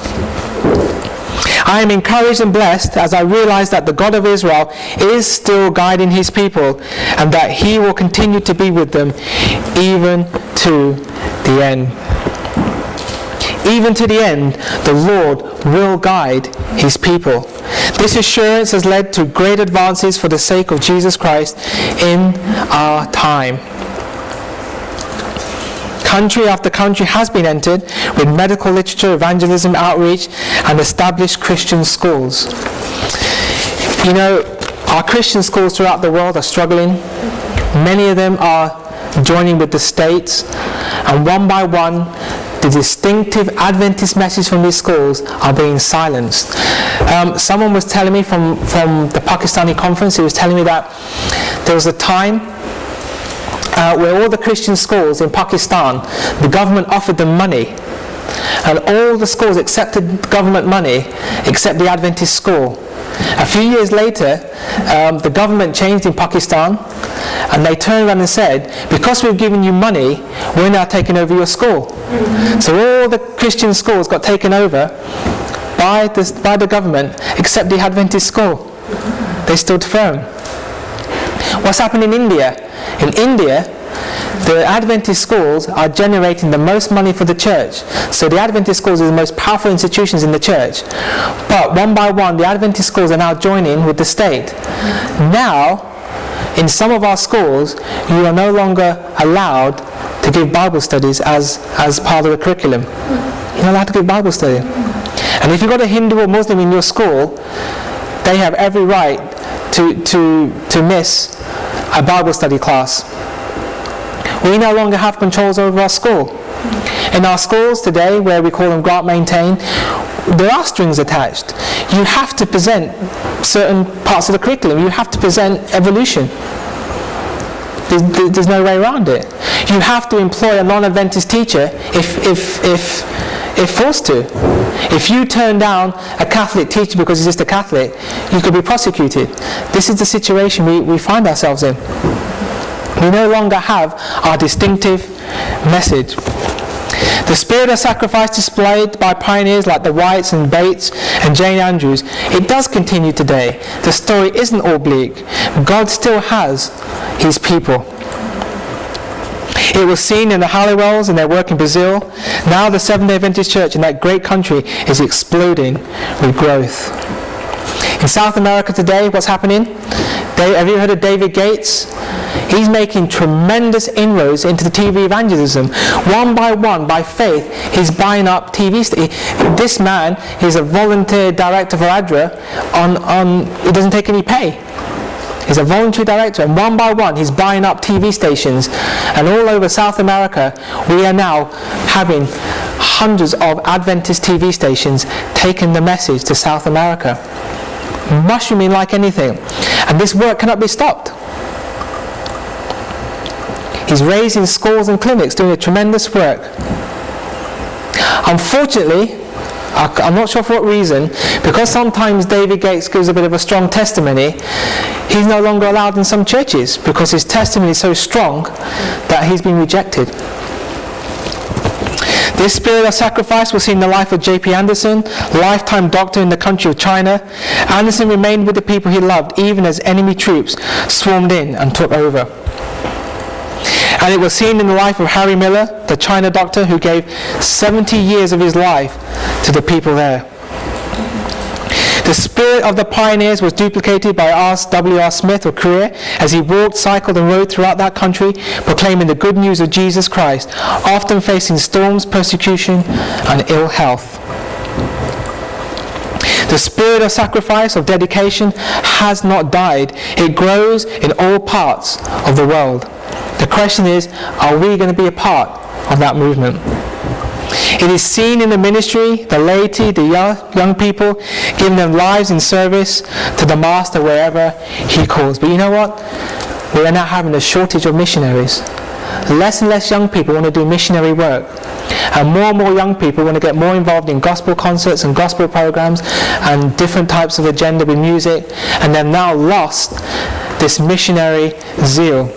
[SPEAKER 1] I am encouraged and blessed as I realize that the God of Israel is still guiding His people and that He will continue to be with them even to the end." Even to the end, the Lord will guide His people. This assurance has led to great advances for the sake of Jesus Christ in our time. Country after country has been entered with medical literature, evangelism, outreach, and established Christian schools. You know, our Christian schools throughout the world are struggling. Many of them are joining with the states, and one by one, the distinctive Adventist message from these schools are being silenced. Someone was telling me from the Pakistani conference, he was telling me that there was a time where all the Christian schools in Pakistan, the government offered them money, and all the schools accepted government money except the Adventist school. A few years later, the government changed in Pakistan, and they turned around and said, "Because we've given you money, we're now taking over your school." So all the Christian schools got taken over by the government except the Adventist school. They stood firm. What's happened in India? In India, the Adventist schools are generating the most money for the church. So the Adventist schools are the most powerful institutions in the church. But one by one, the Adventist schools are now joining with the state. Now, in some of our schools, you are no longer allowed to give Bible studies as part of the curriculum. You're not allowed to give Bible study. And if you've got a Hindu or Muslim in your school, they have every right to miss a Bible study class. We no longer have controls over our school. In our schools today, where we call them grant maintain, there are strings attached. You have to present certain parts of the curriculum. You have to present evolution. There's no way around it. You have to employ a non-Adventist teacher if forced to. If you turn down a Catholic teacher because he's just a Catholic, you could be prosecuted. This is the situation we find ourselves in. We no longer have our distinctive message. The spirit of sacrifice displayed by pioneers like the Whites and Bates and Jane Andrews, it does continue today. The story isn't all bleak. God still has His people. It was seen in the Halliwells and their work in Brazil. Now the Seventh-day Adventist Church in that great country is exploding with growth. In South America today, what's happening? Have you heard of David Gates? He's making tremendous inroads into the TV evangelism. One by one, by faith, he's buying up TV stations. This man, he's a volunteer director for ADRA. He doesn't take any pay. He's a voluntary director, and one by one, he's buying up TV stations. And all over South America, we are now having hundreds of Adventist TV stations taking the message to South America. Mushrooming like anything. And this work cannot be stopped. He's raising schools and clinics, doing a tremendous work. Unfortunately, I'm not sure for what reason, because sometimes David Gates gives a bit of a strong testimony, he's no longer allowed in some churches because his testimony is so strong that he's been rejected. This spirit of sacrifice was seen in the life of J.P. Anderson, lifetime doctor in the country of China. Anderson remained with the people he loved even as enemy troops swarmed in and took over. And it was seen in the life of Harry Miller, the China doctor who gave 70 years of his life to the people there. The spirit of the pioneers was duplicated by W.R. Smith of Korea as he walked, cycled and rode throughout that country proclaiming the good news of Jesus Christ, often facing storms, persecution and ill health. The spirit of sacrifice, of dedication, has not died. It grows in all parts of the world. The question is, are we going to be a part of that movement? It is seen in the ministry, the laity, the young people, giving their lives in service to the Master wherever he calls. But you know what? We are now having a shortage of missionaries. Less and less young people want to do missionary work. And more young people want to get more involved in gospel concerts and gospel programs and different types of agenda with music. And they've now lost this missionary zeal.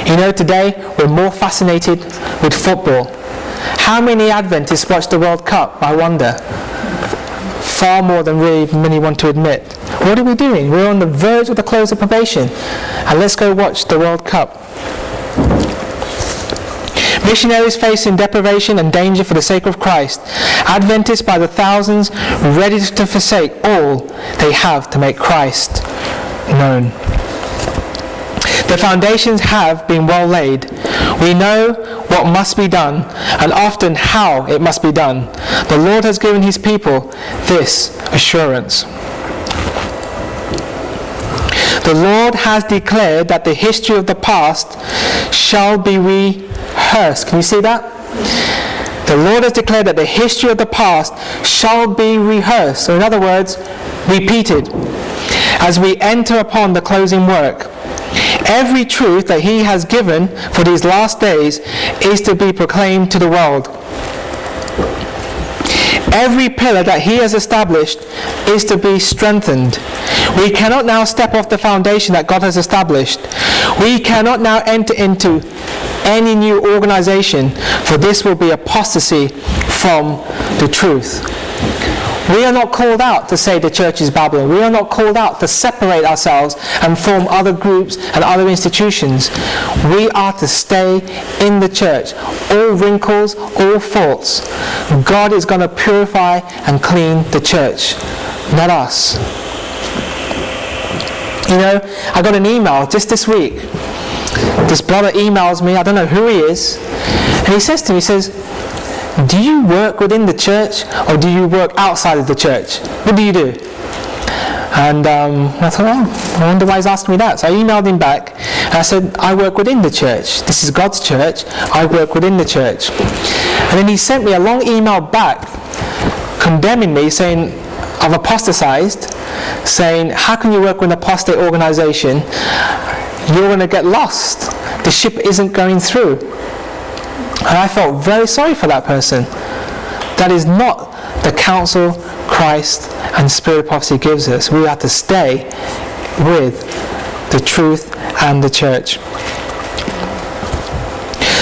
[SPEAKER 1] You know, today we're more fascinated with football. How many Adventists watch the World Cup, I wonder? Far more than really many want to admit. What are we doing? We're on the verge of the close of probation. And let's go watch the World Cup. Missionaries facing deprivation and danger for the sake of Christ. Adventists by the thousands, ready to forsake all they have to make Christ known. The foundations have been well laid. We know what must be done, and often how it must be done. The Lord has given his people this assurance. The Lord has declared that the history of the past shall be rehearsed. Can you see that? The Lord has declared that the history of the past shall be rehearsed. So in other words, repeated. As we enter upon the closing work, every truth that he has given for these last days is to be proclaimed to the world. Every pillar that he has established is to be strengthened. We cannot now step off the foundation that God has established. We cannot now enter into any new organization, for this will be apostasy from the truth. We are not called out to say the church is Babylon. We are not called out to separate ourselves and form other groups and other institutions. We are to stay in the church. All wrinkles, all faults. God is going to purify and clean the church, not us. You know, I got an email just this week. This brother emails me, I don't know who he is, and he says to me, he says, do you work within the church or do you work outside of the church? What do you do? And I thought, I wonder why he's asking me that. So I emailed him back and I said, I work within the church. This is God's church. I work within the church. And then he sent me a long email back condemning me, saying I've apostatized, saying, how can you work with an apostate organization? You're going to get lost. The ship isn't going through. And I felt very sorry for that person. That is not the counsel Christ and Spirit of prophecy gives us. We are to stay with the truth and the church.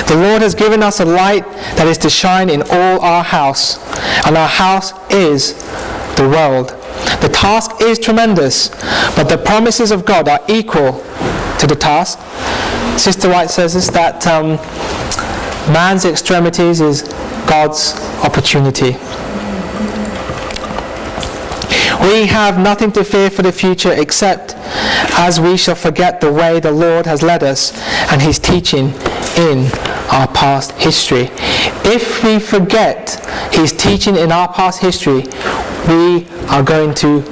[SPEAKER 1] The Lord has given us a light that is to shine in all our house. And our house is the world. The task is tremendous, but the promises of God are equal to the task. Sister White says this, that man's extremities is God's opportunity. We have nothing to fear for the future except as we shall forget the way the Lord has led us and his teaching in our past history. If we forget his teaching in our past history, we are going to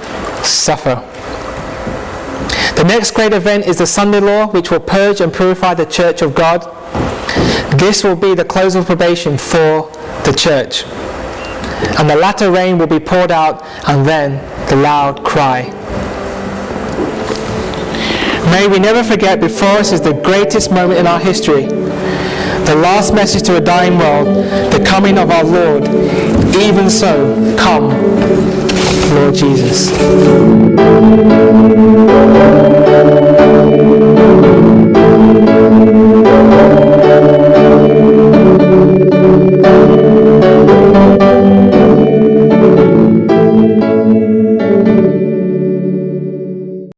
[SPEAKER 1] suffer. The next great event is the Sunday law, which will purge and purify the church of God. This will be the close of probation for the church. And the latter rain will be poured out, and then the loud cry. May we never forget, before us is the greatest moment in our history. The last message to a dying world, the coming of our Lord. Even so, come, Lord Jesus.